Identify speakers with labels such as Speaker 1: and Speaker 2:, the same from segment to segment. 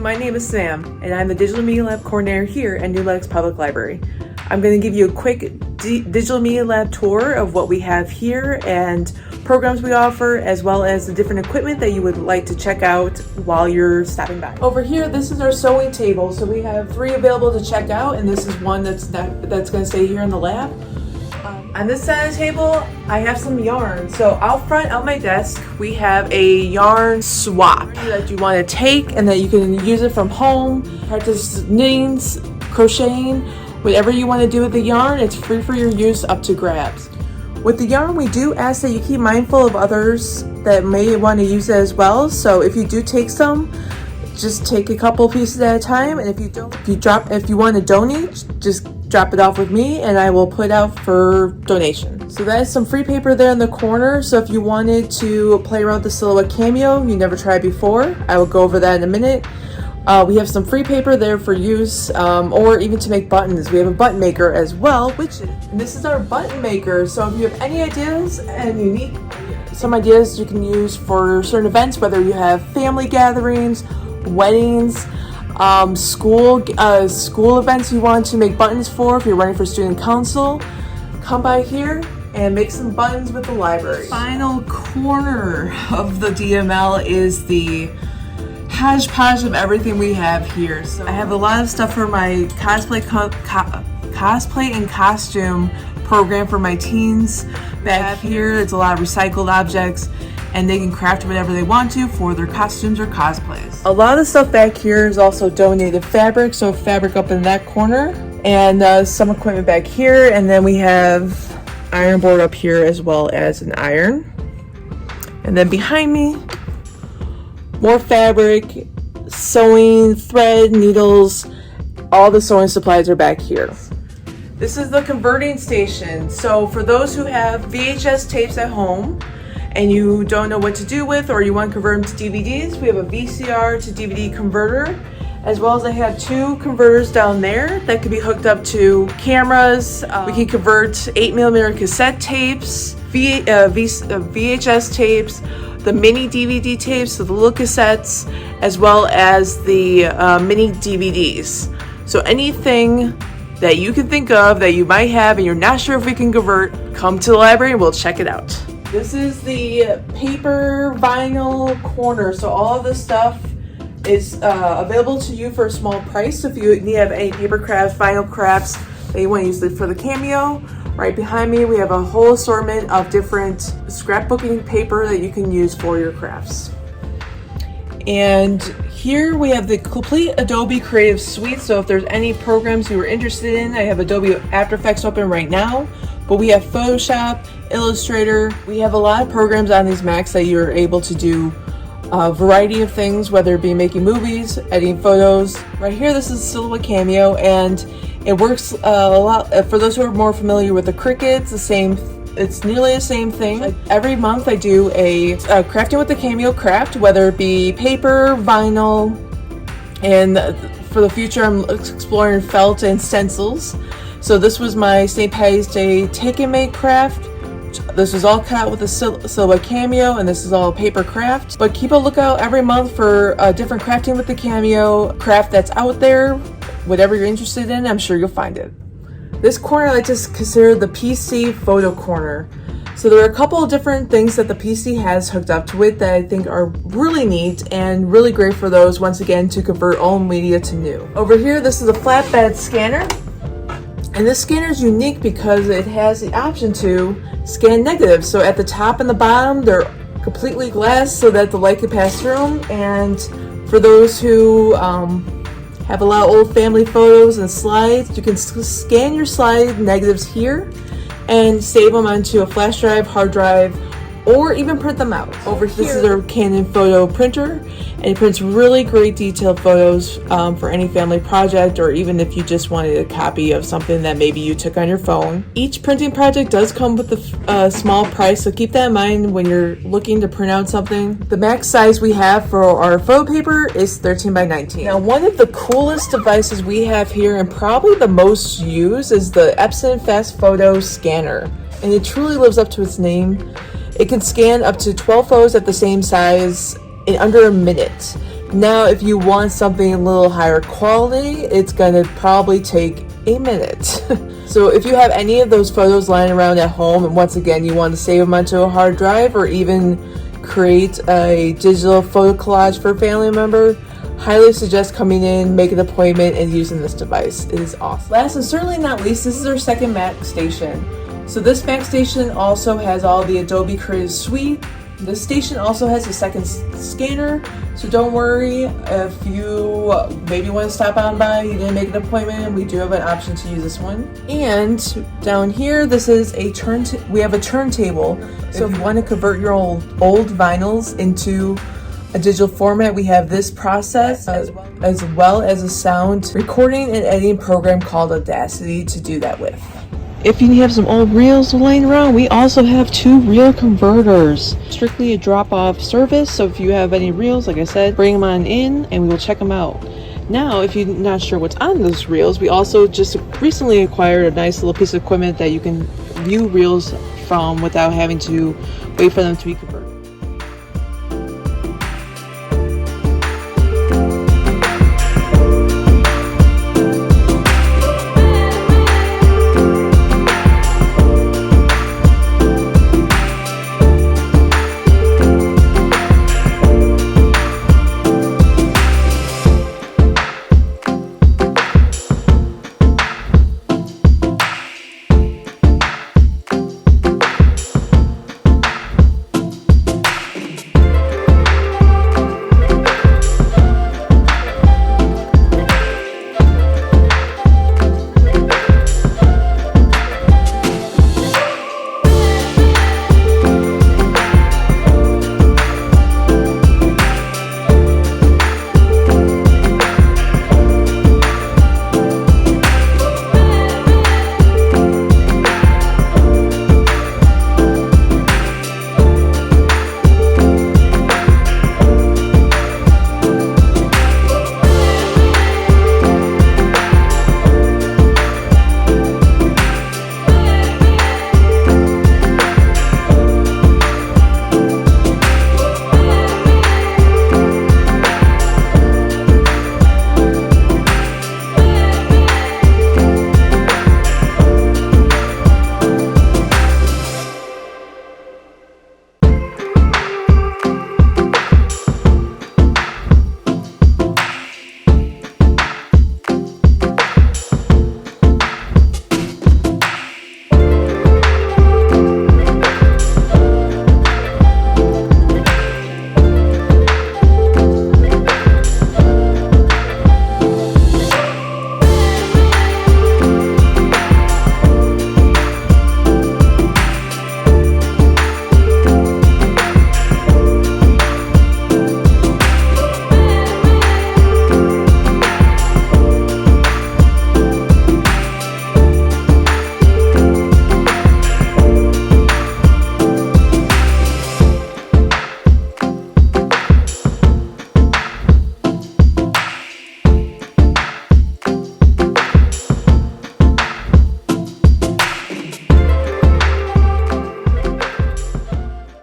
Speaker 1: my name is Sam, and I'm the Digital Media Lab Coordinator here at New Lenox Public Library. I'm going to give you a quick Digital Media Lab tour of what we have here and programs we offer, as well as the different equipment that you would like to check out while you're stopping by. Over here, this is our sewing table. So we have 3 available to check out, and this is one that's going to stay here in the lab. On this side of the table, I have some yarn. So out front on my desk, we have a yarn swap that you want to take and that you can use it from home, practice knitting, crocheting, whatever you want to do with the yarn. It's free for your use up to grabs. With the yarn, we do ask that you keep mindful of others that may want to use it as well. So if you do take some, just take a couple pieces at a time. And if you want to donate, just drop it off with me and I will put it out for donation. So that is some free paper there in the corner. So if you wanted to play around with the silhouette Cameo you never tried before, I will go over that in a minute. We have some free paper there for use, or even to make buttons. We have a button maker as well, and this is our button maker. So if you have any ideas and you need some ideas you can use for certain events, whether you have family gatherings, weddings, school events you want to make buttons for, if you're running for student council, come by here and make some buttons with the library. Final corner of the DML is the hodgepodge of everything we have here. So I have a lot of stuff for my cosplay and costume program for my teens. Back here, it's a lot of recycled objects, and they can craft whatever they want to for their costumes or cosplays. A lot of the stuff back here is also donated fabric, so fabric up in that corner, and some equipment back here, and then we have iron board up here as well as an iron. And then behind me, more fabric, sewing, thread, needles, all the sewing supplies are back here. This is the converting station. So for those who have VHS tapes at home and you don't know what to do with, or you want to convert them to DVDs, we have a VCR to DVD converter, as well as I have 2 converters down there that can be hooked up to cameras. We can convert 8mm cassette tapes, VHS tapes, the mini DVD tapes, so the little cassettes, as well as the mini DVDs. So anything that you can think of that you might have and you're not sure if we can convert, come to the library and we'll check it out. This is the paper vinyl corner. So all of this stuff is available to you for a small price. So if you need any paper crafts, vinyl crafts that you want to use for the Cameo, right behind me we have a whole assortment of different scrapbooking paper that you can use for your crafts. And here we have the complete Adobe Creative Suite. So if there's any programs you are interested in, I have Adobe After Effects open right now, but we have Photoshop, Illustrator. We have a lot of programs on these Macs that you're able to do a variety of things, whether it be making movies, editing photos. Right here, this is Silhouette Cameo, and it works a lot. For those who are more familiar with the Cricut, it's nearly the same thing. Every month I do a crafting with the Cameo craft, whether it be paper, vinyl, and for the future I'm exploring felt and stencils. So this was my St. Patty's Day take and make craft. This was all cut with the Silhouette Cameo, and this is all paper craft. But keep a lookout every month for a different crafting with the Cameo craft that's out there. Whatever you're interested in, I'm sure you'll find it. This corner I like to consider the PC photo corner. So there are a couple of different things that the PC has hooked up to it that I think are really neat and really great for those, once again, to convert old media to new. Over here, this is a Flatbed Scanner. And this scanner is unique because it has the option to scan negatives. So at the top and the bottom, they're completely glass so that the light can pass through them. And for those who have a lot of old family photos and slides, you can scan your slide negatives here and save them onto a flash drive, hard drive, or even print them out. Over here, this is our Canon photo printer, and it prints really great detailed photos for any family project, or even if you just wanted a copy of something that maybe you took on your phone. Each printing project does come with a small price, so keep that in mind when you're looking to print out something. The max size we have for our photo paper is 13 by 19. Now, one of the coolest devices we have here, and probably the most used, is the Epson Fast Photo Scanner, and it truly lives up to its name. It can scan up to 12 photos at the same size in under a minute. Now, if you want something a little higher quality, it's gonna probably take a minute. So if you have any of those photos lying around at home, and once again, you want to save them onto a hard drive or even create a digital photo collage for a family member, highly suggest coming in, make an appointment, and using this device. It is awesome. Last and certainly not least, this is our second Mac station. So this Mac station also has all the Adobe Creative Suite. This station also has a second scanner, so don't worry if you maybe want to stop on by, you didn't make an appointment, we do have an option to use this one. And down here, this is we have a turntable. So if you want to convert your old vinyls into a digital format, we have this process as well as a sound recording and editing program called Audacity to do that with. If you have some old reels laying around, we also have 2 reel converters. Strictly a drop-off service, so if you have any reels, like I said, bring them on in and we will check them out. Now, if you're not sure what's on those reels, we also just recently acquired a nice little piece of equipment that you can view reels from without having to wait for them to be converted.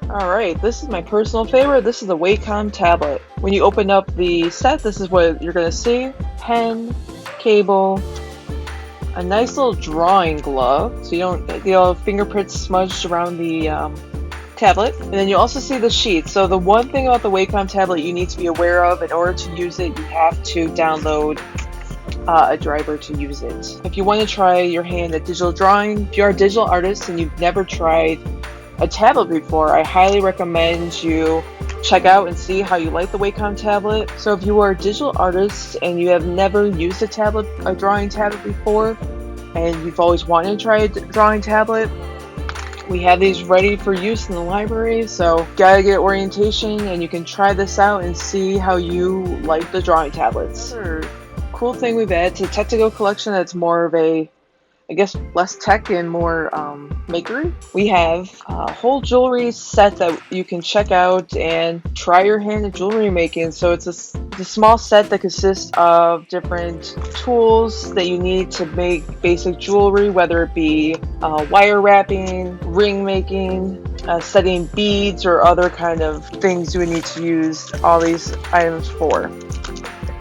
Speaker 1: Alright, this is my personal favorite. This is the Wacom Tablet. When you open up the set, this is what you're going to see. Pen, cable, a nice little drawing glove, so you don't get fingerprints smudged around the tablet. And then you also see the sheet. So the one thing about the Wacom Tablet you need to be aware of, in order to use it, you have to download a driver to use it. If you want to try your hand at digital drawing, if you're a digital artist and you've never tried a tablet before, I highly recommend you check out and see how you like the Wacom Tablet. So if you are a digital artist and you have never used a drawing tablet before, and you've always wanted to try a drawing tablet, we have these ready for use in the library, so gotta get orientation and you can try this out and see how you like the drawing tablets. Another cool thing we've added to the Tech2Go collection that's more of a I guess, less tech and more makery. We have a whole jewelry set that you can check out and try your hand at jewelry making. So it's a small set that consists of different tools that you need to make basic jewelry, whether it be wire wrapping, ring making, setting beads, or other kind of things you would need to use all these items for.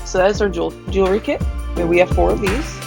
Speaker 1: So that's our jewelry kit, and we have 4 of these.